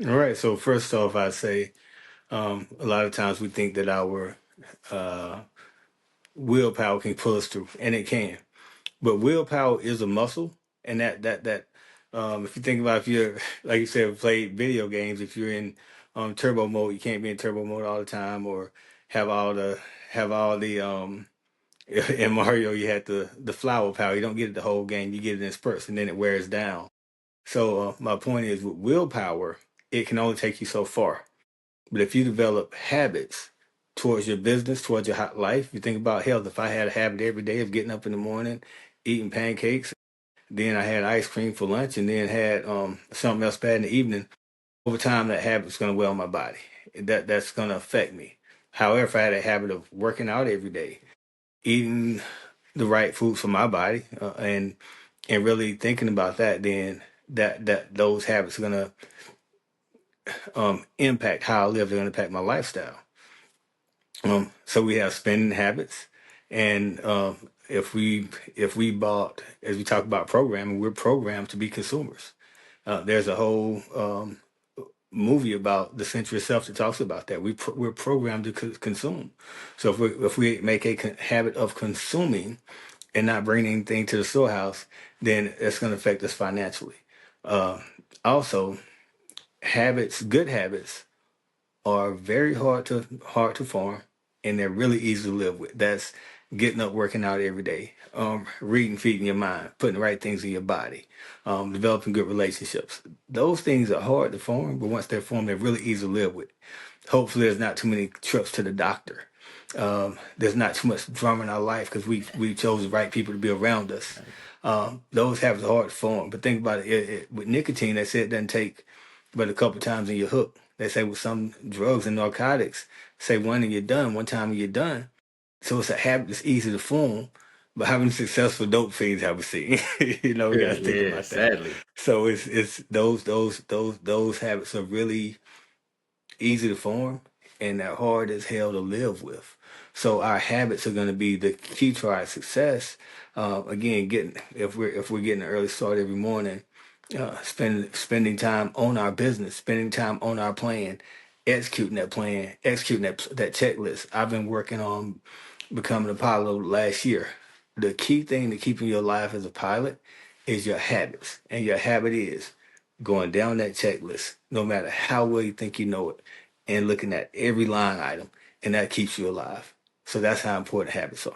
All right. So first off, I say a lot of times we think that our uh, willpower can pull us through, and it can. But willpower is a muscle, and if you think about, if you're like you said, played video games, if you're in turbo mode, you can't be in turbo mode all the time, or have all the have all the in Mario you had the flower power. You don't get it the whole game. You get it in spurts, and then it wears down. So my point is, with willpower, it can only take you so far. But if you develop habits towards your business, towards your life, you think about health. If I had a habit every day of getting up in the morning, eating pancakes, then I had ice cream for lunch, and then had something else bad in the evening, over time that habit's going to weigh on my body. That's going to affect me. However, if I had a habit of working out every day, eating the right foods for my body, and really thinking about that, then that those habits are going to impact how I live. They're going to impact my lifestyle. So we have spending habits, and if we bought, as we talk about programming, we're programmed to be consumers. There's a whole movie about the century itself that talks about that. We're programmed to consume. So if we make a habit of consuming and not bringing anything to the storehouse, then it's going to affect us financially. Uh, Also, good habits are very hard to form, and they're really easy to live with. That's getting up, working out every day, reading, feeding your mind, putting the right things in your body, developing good relationships. Those things are hard to form, but once they're formed, they're really easy to live with. Hopefully, there's not too many trips to the doctor. There's not too much drama in our life because we chose the right people to be around us. Right. Those habits are hard to form. But think about it, with nicotine, they say it doesn't take but a couple times and you're hooked. They say with some drugs and narcotics, say one and you're done, one time and you're done. So it's a habit that's easy to form. But how many successful dope fiends have we seen? We got to think Yeah, about that. sadly. So it's those habits are really easy to form, and they're hard as hell to live with. So our habits are going to be the key to our success. Again, getting if we're getting an early start every morning, spending time on our business, spending time on our plan, executing that checklist. I've been working on becoming a pilot last year. The key thing to keeping your life as a pilot is your habits, and your habit is going down that checklist, no matter how well you think you know it, and looking at every line item, and that keeps you alive. So that's how important habits are.